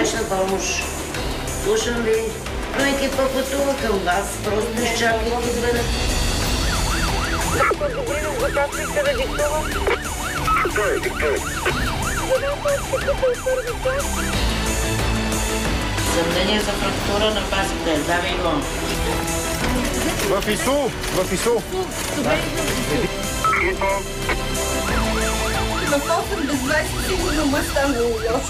спешна помощ. Слушам ви. Но екипа пътува към вас. Просто изчакайте звънят. Доктор Добринов, за как иска да диктувам? Диктуй. Съмнение за фрактура на фасите. Давай го. В ИСУ! В ИСУ! Добре. В 8 без 20 сигурно му е станало лошо. С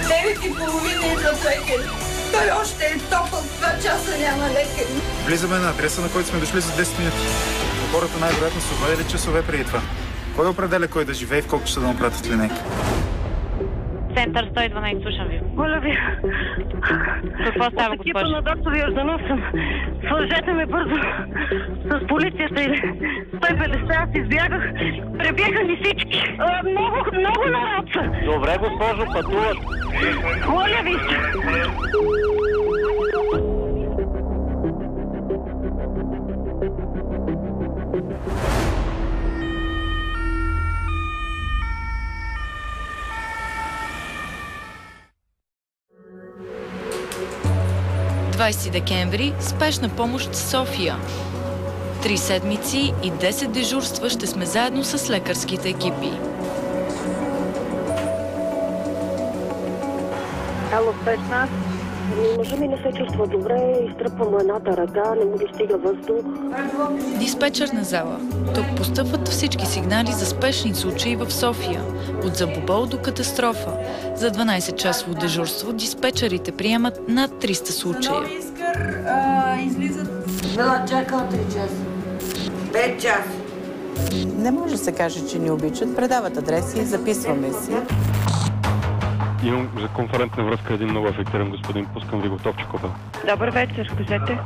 9:30 идват лекари. Той още е топъл, 2 часа няма лекари. Влизаме на адреса, на който сме дошли за 10 минути. Хората най-вероятно са отведели часове преди това. Кой определя кой да живее и в колко часа да му пратят линейка? Център 112, слушам ви. Моля ви. Какво става, госпожо? Екипа на доктор Йорданов съм. Свържете ме бързо с полицията или 150, аз избягах. Пребяха ни всички. Много народ са. Добре, госпожо, пътуват. Моля ви. 20 декември – спешна помощ София. 3 седмици и 10 дежурства ще сме заедно с лекарските екипи. Ало, спешна. Мъжа ми не се чувства добре, изтръпва му едната ръка, не му достига въздух. Диспетчерна зала. Тук постъпват всички сигнали за спешни случаи в София. От забобол до катастрофа. За 12-часово дежурство диспетчерите приемат над 300 случая. Излизат. Била чакал 3 часа. 5 часа. Не може да се каже, че ни обичат. Предават адреси, записваме си. Имам за конферентна връзка един много ефективен господин. Пускам ви го топчикова. Добър вечер, кажете.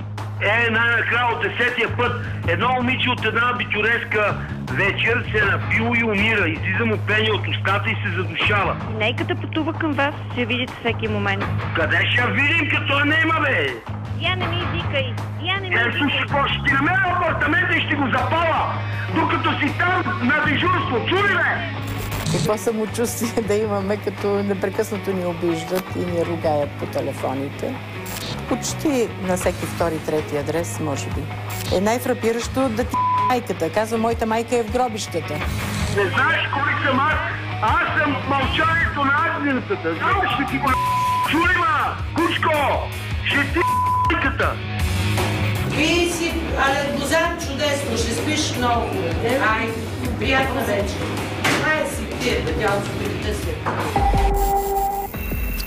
Най-накрая от 10-тия път едно момиче от една абитюренска вечер се е напило и умира. Излиза му пене от устата и се задушава. Нейката пътува към вас, ще видите всеки момент. Къде ще я видим, като я нема, бе? Я не ми извикай! Я не ми Слушай, ще ти намеря апартамента и ще го запала, докато си там на дежурство. Чули, бе? Какво самочувствие да имаме, като непрекъснато ни обиждат и ни ругаят по телефоните. Почти на всеки втори, трети адрес, може би. Е най-фрапиращо да ти майката. Казва, моята майка е в гробищата. Не знаеш кой съм аз? Аз съм мълчанието на агненцата. Знам, ще ти го чули, ма! Кучко! Ще ти майката! Пий си алергозан чудесно, ще спиш много. Ай, приятна вечер. Ай си, тия петялци, да си.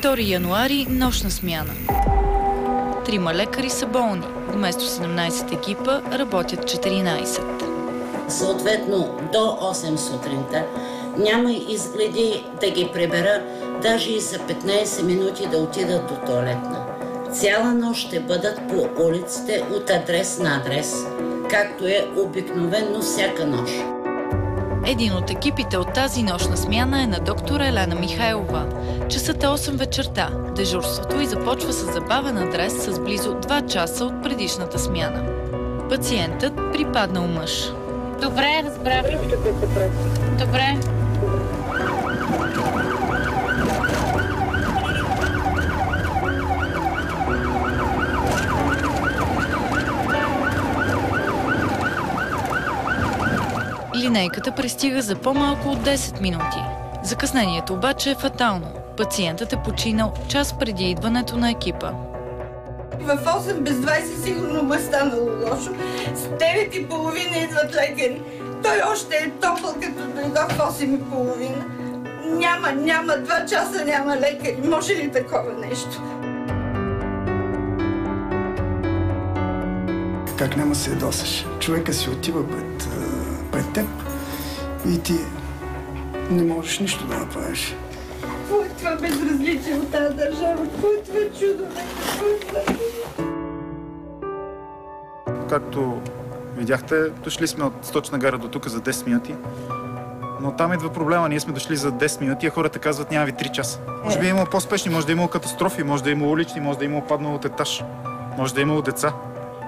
2 януари – нощна смяна. 3 лекари са болни. Вместо 17 екипа работят 14. Съответно, до 8 сутринта няма изгледи да ги прибера, даже и за 15 минути да отидат до тоалетна. Цяла нощ ще бъдат по улиците от адрес на адрес, както е обикновено всяка нощ. Един от екипите от тази нощна смяна е на доктор Елена Михайлова. Часът е 8 вечерта. Дежурството и започва с забавен адрес с близо 2 часа от предишната смяна. Пациентът припаднал мъж. Добре, разбрах. Добре. Линейката пристига за по-малко от 10 минути. Закъснението обаче е фатално. Пациентът е починал час преди идването на екипа. В 8 без 20 сигурно му е станало лошо. С 9:30 идват лекари. Той още е топъл, като дойдох в 8:30. Няма 2 часа няма лекари. Може ли такова нещо? Как няма се ядосаш? Човека си отива пред теб и ти не можеш нищо да направиш. Какво е това безразличие от тази държава? Какво е това чудо? Както видяхте, дошли сме от Сточна гара до тук за 10 минути. Но там идва проблема. Ние сме дошли за 10 минути, а хората казват, няма ви 3 часа. Може би е имало по-спешни, може да е имало катастрофи, може да е имало улични, може да е имало паднало от етаж, може да е имало деца.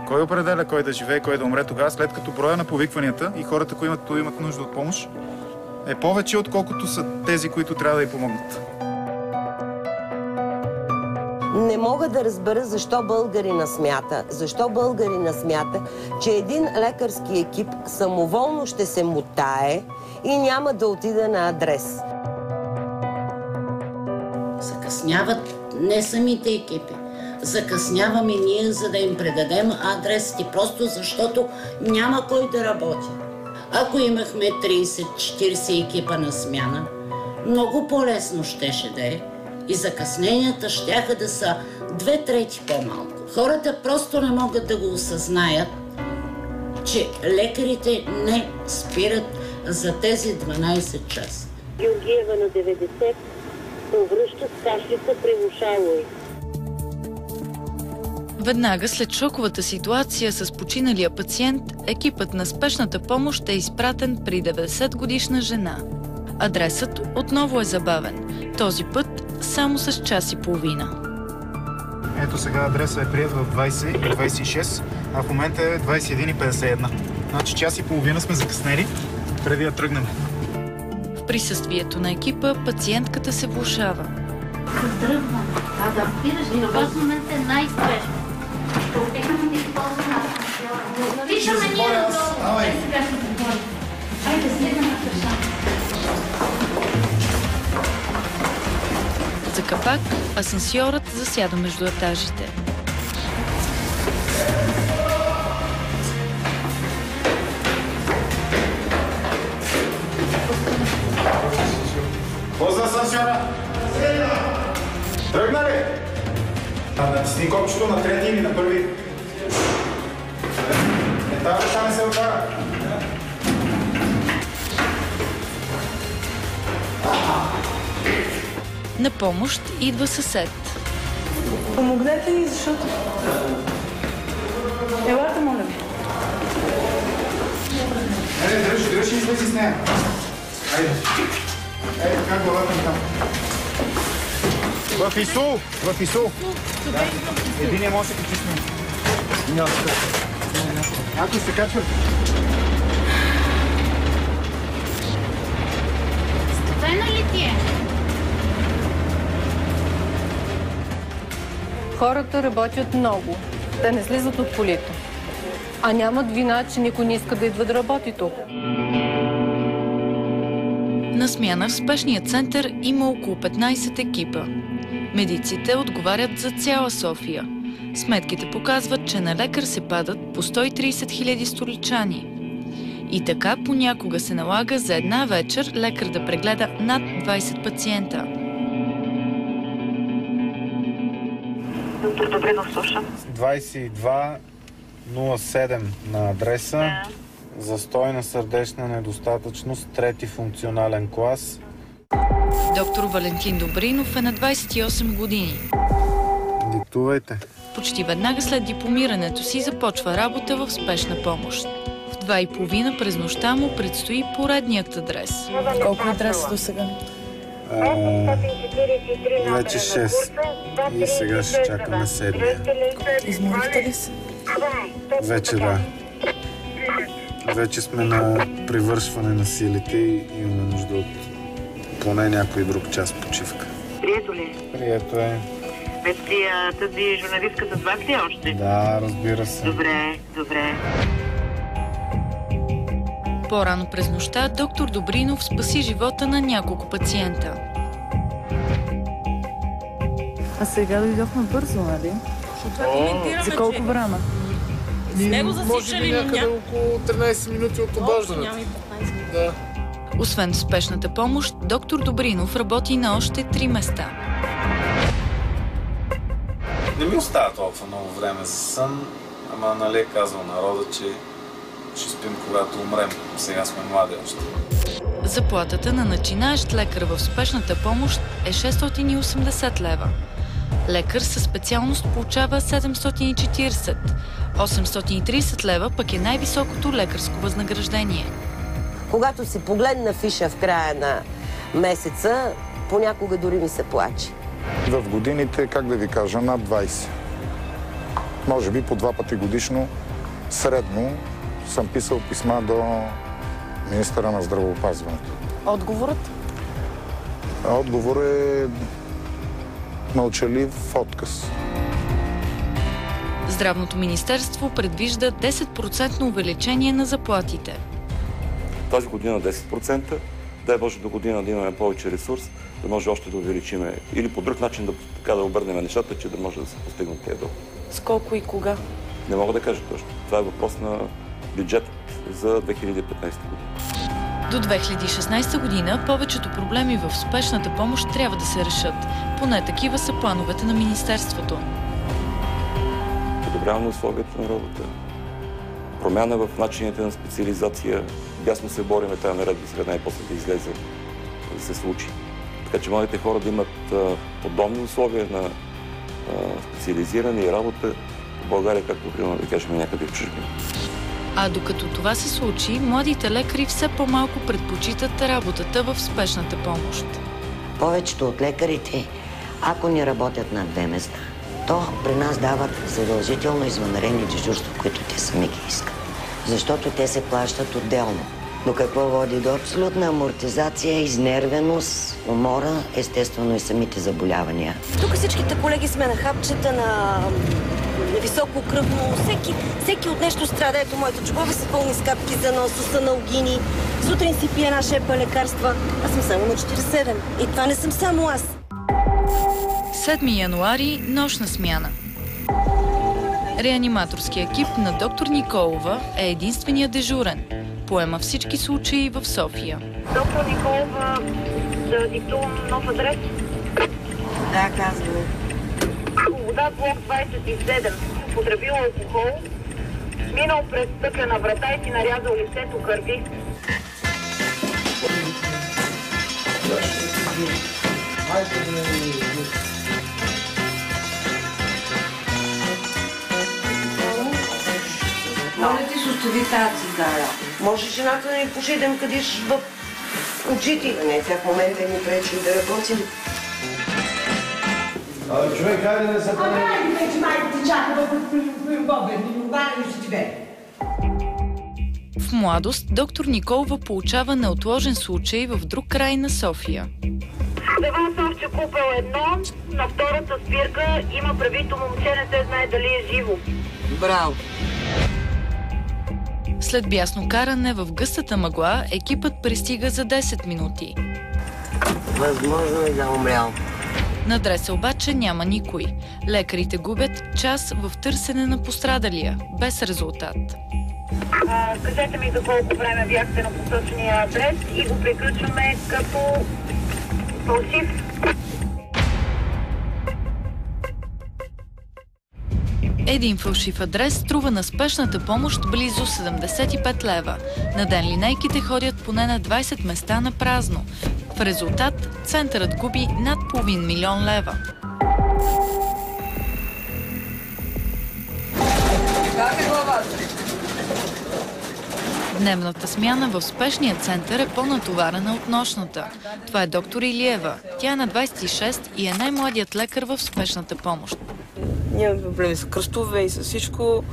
Кой определя кой да живее, кой да умре тогава, след като броя на повикванията и хората, които имат нужда от помощ, е повече, отколкото са тези, които трябва да й помогнат? Не мога да разбера защо българина смята, че един лекарски екип самоволно ще се мотае и няма да отиде на адрес. Закъсняват не самите екипи. Закъсняваме ние, за да им предадем адресите, просто защото няма кой да работи. Ако имахме 30-40 екипа на смяна, много по-лесно щеше да е и закъсненията щяха да са 2/3 по-малко. Хората просто не могат да го осъзнаят, че лекарите не спират за тези 12 часа. Георгиева на 90 повръща с кашлица при ушалой. Веднага след шоковата ситуация с починалия пациент, екипът на спешната помощ е изпратен при 90-годишна жена. Адресът отново е забавен. Този път само с час и половина. Ето сега адресът е прият в 20:26, а в момента е 21:51. Значи час и половина сме закъснели преди да тръгнем. В присъствието на екипа пациентката се влошава. Задръгвам. Да, разбираш ли, в този момент е най-спешно. Виждаме ние надолу. Сега ще говорим. Айде, слезем на кръша. За капак асансьорът засяда между етажите. Полза асансьора! Тръгна ли? Натисни копчето на трети или на първи. Тази врата не се отваря. На помощ идва съсед. Помогнете ни, защото... Елате, моля ви. Дръж и излези с нея. Айде. Ей, как главата ми там? В ИСУ! Единия може да се почисне. Някой се качва. Студено ли ти е? Хората работят много. Те не слизат от полето. А нямат вина, че никой не иска да идва да работи тук. На смяна в спешния център има около 15 екипа. Медиците отговарят за цяла София. Сметките показват, че на лекар се падат по 130 000 столичани. И така понякога се налага за една вечер лекар да прегледа над 20 пациента. Доктор Добринов, слушам. 22:07 на адреса. Застой на сърдечна недостатъчност, 3-ти функционален клас. Доктор Валентин Добринов е на 28 години. Диктувайте. Почти веднага след дипломирането си започва работа в спешна помощ. В 2:30 през нощта му предстои поредният адрес. Колко адреса до сега? Вече 6. И сега ще чакаме 7. Изморихте ли се? Вече да. Вече сме на привършване на силите и имаме нужда от поне някой друг час почивка. Прието ли? Прието е. Тази журналистката с вас ли още? Да, разбира се. Добре. По-рано през нощта доктор Добринов спаси живота на няколко пациента. А сега дойдохме бързо, нали? За колко време? С него засичали, но някъде около 13 минути от обаждането. Да. Освен в спешната помощ, доктор Добринов работи на още 3 места. Не ми остава толкова много време за сън, ама нали е казал народа, че ще спим когато умрем. Сега сме млади още. Заплатата на начинаещ лекар в спешната помощ е 680 лева. Лекар със специалност получава 740. 830 лева пък е най-високото лекарско възнаграждение. Когато си погледна фиша в края на месеца, понякога дори ми се плаче. В годините, как да ви кажа, над 20. Може би по 2 пъти годишно средно съм писал писма до министъра на здравеопазването. Отговорът? Отговор е мълчалив отказ. Здравното министерство предвижда 10% увеличение на заплатите. Тази година 10%, дай Боже до година да имаме повече ресурс, да може още да увеличиме или по друг начин да обърнем нещата, че да може да се постигнат тези доходи. С колко и кога? Не мога да кажа точно. Това е въпрос на бюджет за 2015 година. До 2016 година повечето проблеми в спешната помощ трябва да се решат. Поне такива са плановете на министерството. Подобряване на условията на работа, промяна в начините на специализация. Бясно се бориме тази наредба сега най-после да излезе, да се случи. Така че младите хора да имат подобни условия на специализиране и работа в България, както примерно да кажем някъде в чужбина. А докато това се случи, младите лекари все по-малко предпочитат работата в спешната помощ. Повечето от лекарите, ако не работят на 2 места, то при нас дават задължително извънредни дежурства, които те сами ги искат. Защото те се плащат отделно. До какво води? До абсолютна амортизация, изнервеност, умора, естествено и самите заболявания. Тук всичките колеги сме на хапчета, на високо кръвно. Всеки от нещо страда. Ето, моите чубове са пълни с капки за нос, с аналгини. Сутрин си пие една шепа лекарства. Аз съм само на 47. И това не съм само аз. 7 януари – нощна смяна. Реаниматорският екип на доктор Николова е единственият дежурен. Поема всички случаи в София. Доктор Николова, да диктувам нов адрес? Да, казваме. Свобода, блок 27. Потребил алкохол, минал през стъклена врата и си нарязал лицето кърви. Моля ти се, остави тази цигара. Може жената да ни пошидем къдиш в очите. Не, тя в момента ни пречи да работим. Човек, хайде да се прави. Хайде, вече майка ти чака в Бобен, ще ти бе. В младост доктор Николова получава неотложен случай в друг край на София. Деван Совче купил едно, на втората спирка има пребито момче, не се знае дали е живо. Браво! След бясно каране в гъстата мъгла, екипът пристига за 10 минути. Възможно е да умрял. На адреса обаче няма никой. Лекарите губят час в търсене на пострадалия, без резултат. Кажете ми за колко време бяхте на посочения адрес и го приключваме като фалшив. Един фалшив адрес струва на спешната помощ близо 75 лева. На ден линейките ходят поне на 20 места на празно. В резултат центърът губи над половин милион лева. Дневната смяна в спешния център е по-натоварена от нощната. Това е доктор Илиева. Тя е на 26 и е най-младият лекар в спешната помощ. Нямаме проблеми с кръстове и с всичко.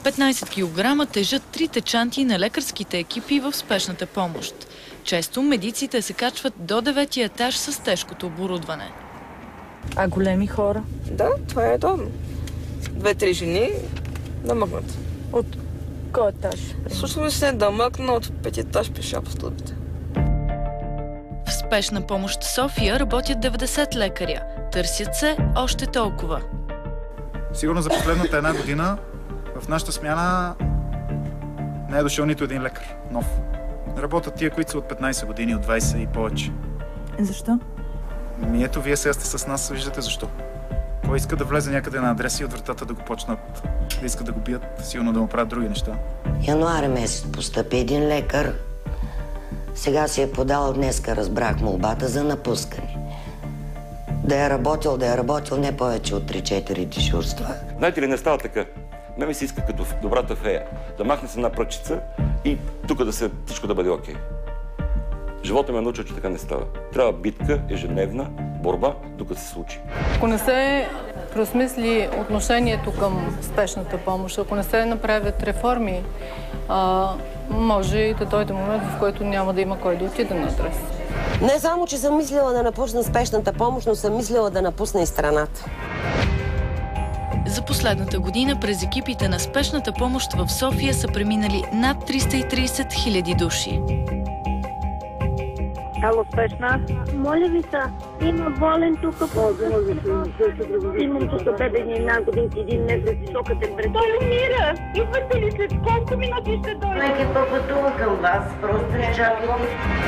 15 кг тежат 3 чанти на лекарските екипи в спешната помощ. Често медиците се качват до 9-ти етаж с тежкото оборудване. А големи хора? Да, това е удобно. 2-3 жени да мъкнат. От кой етаж? Случва се да мъкна от 5 етаж пеша по стълбите. В спешна помощ София работят 90 лекаря. Търсят се още толкова. Сигурно за последната една година в нашата смяна не е дошъл нито един лекар нов. Работят тия, които са от 15 години, от 20 и повече. Защо? Ето, вие сега сте с нас, виждате защо. Кой иска да влезе някъде на адреса и от вратата да го почнат, да искат да го бият, сигурно да му правят други неща. Януари месец постъпи един лекар. Сега си е подал, днеска разбрах молбата за напускане. Да е работил не повече от 3-4 дежурства. Знаете ли, не става така. Ме ми се иска като добрата фея. Да махне се една пръчица и тук всичко да бъде окей. Живота ме научи, че така не става. Трябва битка, ежедневна, борба, докато се случи. Ако не се преосмисли отношението към спешната помощ, ако не се направят реформи, може и да дойде момент, в който няма да има кой да отиде на адрес. Не само, че съм мислила да напусна спешната помощ, но съм мислила да напусна и страната. За последната година през екипите на спешната помощ в София са преминали над 330 000 души. Ало, спешна? Моля ви са, има болен тук. Имам тук бебени 1 годинки, 1 месец, висока температура. Той умира! Идвате ли след колко минути ще дойде? Майка пътува към вас, просто чакайте.